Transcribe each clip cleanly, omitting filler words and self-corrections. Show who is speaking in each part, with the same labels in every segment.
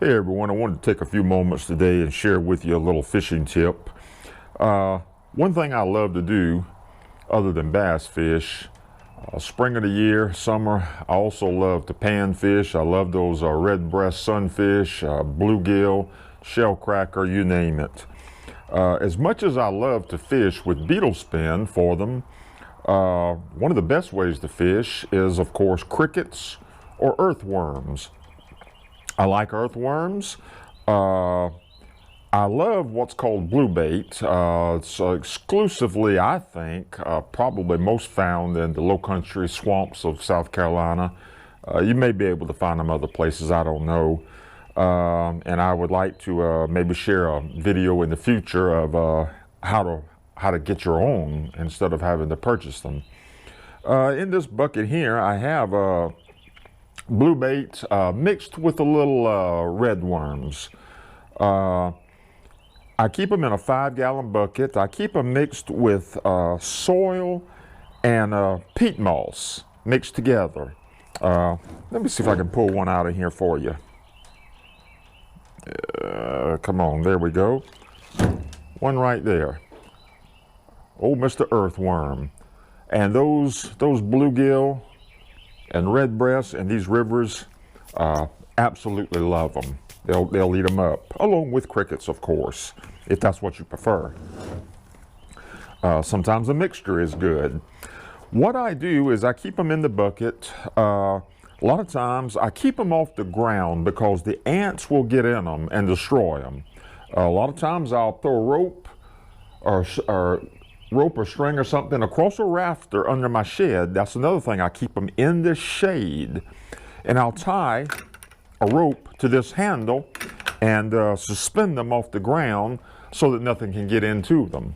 Speaker 1: Hey everyone, I wanted to take a few moments today and share with you a little fishing tip. One thing I love to do, other than bass fish, spring of the year, summer, I also love to pan fish. I love those red breast sunfish, bluegill, shell cracker, you name it. As much as I love to fish with beetle spin for them, one of the best ways to fish is, of course, crickets or earthworms. I like earthworms. I love what's called blue bait. It's exclusively, I think, probably most found in the low country swamps of South Carolina. You may be able to find them other places, I don't know. And I would like to maybe share a video in the future of how to get your own instead of having to purchase them. In this bucket here, I have blue bait mixed with a little red worms. I keep them in a 5-gallon bucket. I keep them mixed with soil and peat moss mixed together. Let me see if I can pull one out of here for you. Come on, there we go. One right there. Old Mr. Earthworm. And those bluegill and red breasts in these rivers, absolutely love them. They'll eat them up, along with crickets, of course, if that's what you prefer. Sometimes a mixture is good. What I do is I keep them in the bucket. A lot of times I keep them off the ground because the ants will get in them and destroy them. A lot of times I'll throw a rope or string or something across a rafter under my shed. That's another thing. I keep them in the shade, and I'll tie a rope to this handle and suspend them off the ground so that nothing can get into them.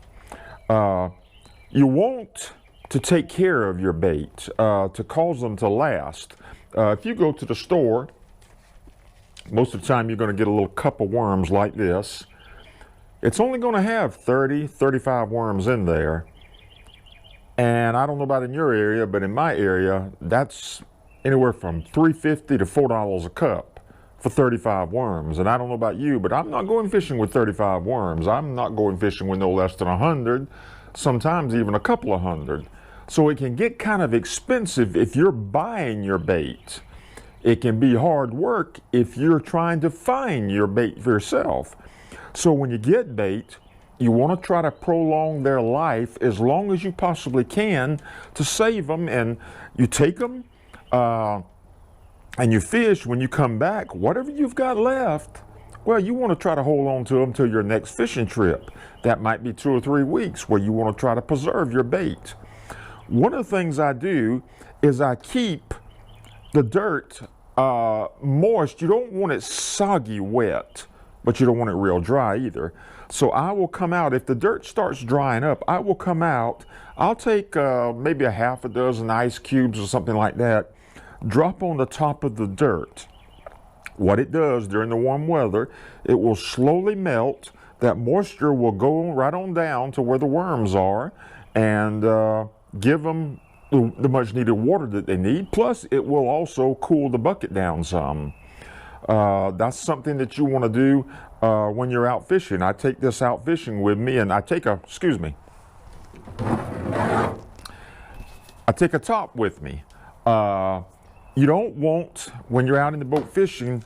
Speaker 1: You want to take care of your bait to cause them to last. If you go to the store, most of the time you're going to get a little cup of worms like this. It's only going to have 30, 35 worms in there. And I don't know about in your area, but in my area, that's anywhere from $3.50 to $4 a cup for 35 worms. And I don't know about you, but I'm not going fishing with 35 worms. I'm not going fishing with no less than 100, sometimes even a couple of hundred. So it can get kind of expensive if you're buying your bait. It can be hard work if you're trying to find your bait for yourself. So when you get bait, you want to try to prolong their life as long as you possibly can to save them. And you take them and you fish. When you come back, whatever you've got left, well, you want to try to hold on to them till your next fishing trip. That might be 2 or 3 weeks where you want to try to preserve your bait. One of the things I do is I keep the dirt moist. You don't want it soggy wet, but you don't want it real dry either. So I will come out, if the dirt starts drying up, I will come out, I'll take maybe a half a dozen ice cubes or something like that, drop on the top of the dirt. What it does during the warm weather, it will slowly melt. That moisture will go right on down to where the worms are and give them the much needed water that they need. Plus, it will also cool the bucket down some. That's something that you want to do when you're out fishing. I take this out fishing with me, and I take a top with me. You don't want, when you're out in the boat fishing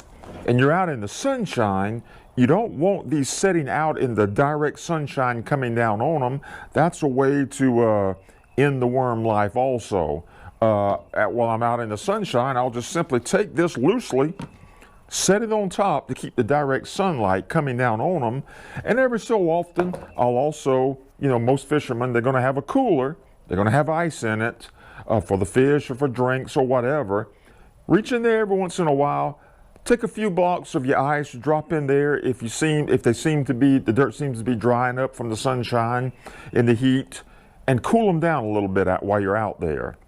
Speaker 1: and you're out in the sunshine, you don't want these setting out in the direct sunshine coming down on them. That's a way to end the worm life also. While I'm out in the sunshine, I'll just simply take this loosely, set it on top to keep the direct sunlight coming down on them. And every so often, I'll also, most fishermen, they're going to have a cooler. They're going to have ice in it for the fish or for drinks or whatever. Reach in there every once in a while, take a few blocks of your ice, drop in there if the dirt seems to be drying up from the sunshine and the heat, and cool them down a little bit while you're out there.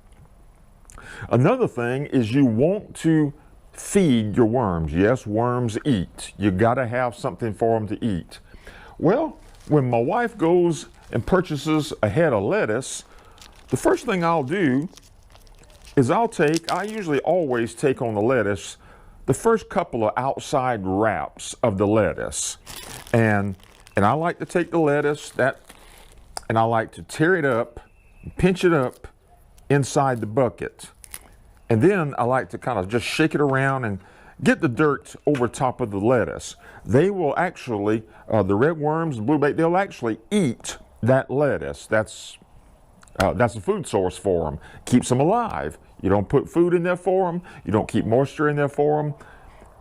Speaker 1: Another thing is you want to feed your worms. Yes, worms eat. You got to have something for them to eat. Well, when my wife goes and purchases a head of lettuce, the first thing I'll do is I usually always take on the lettuce the first couple of outside wraps of the lettuce. And I like to take the lettuce and I like to tear it up, pinch it up inside the bucket. And then I like to kind of just shake it around and get the dirt over top of the lettuce. They will actually, the red worms, the blue bait, they'll actually eat that lettuce. That's a food source for them. Keeps them alive. You don't put food in there for them. You don't keep moisture in there for them.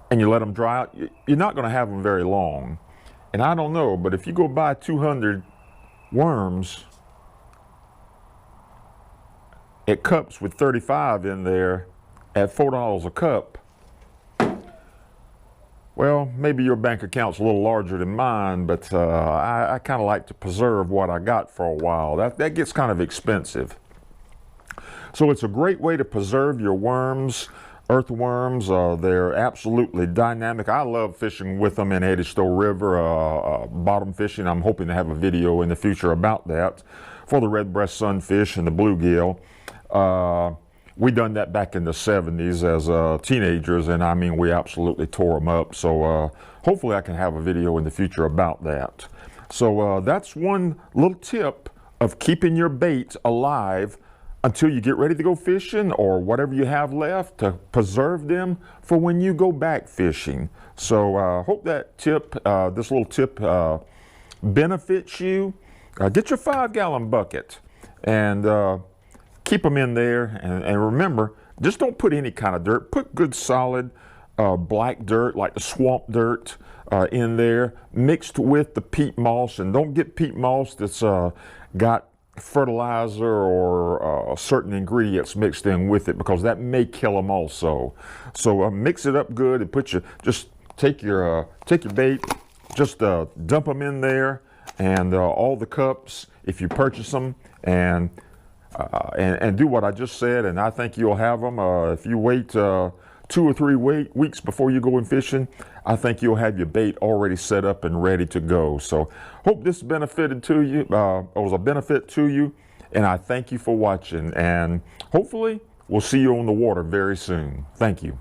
Speaker 1: And you let them dry out. You're not going to have them very long. And I don't know, but if you go buy 200 worms at cups with 35 in there at $4 a cup, well, maybe your bank account's a little larger than mine, but I kind of like to preserve what I got for a while. That gets kind of expensive. So it's a great way to preserve your worms, earthworms. They're absolutely dynamic. I love fishing with them in Edisto River, bottom fishing. I'm hoping to have a video in the future about that for the red breast sunfish and the bluegill. We done that back in the 70s as teenagers, and I mean, we absolutely tore them up. So hopefully I can have a video in the future about that. So that's one little tip of keeping your bait alive until you get ready to go fishing, or whatever you have left, to preserve them for when you go back fishing. So hope that tip, this little tip benefits you. Get your 5-gallon bucket and keep them in there, and remember, just don't put any kind of dirt. Put good solid black dirt, like the swamp dirt, in there, mixed with the peat moss. And don't get peat moss that's got fertilizer or certain ingredients mixed in with it, because that may kill them also. So mix it up good and just take your bait, just dump them in there, and all the cups if you purchase them, and do what I just said, and I think you'll have them. If you wait 2 or 3 weeks before you go in fishing, I think you'll have your bait already set up and ready to go. So hope this benefited to you, was a benefit to you, and I thank you for watching, and hopefully we'll see you on the water very soon. Thank you.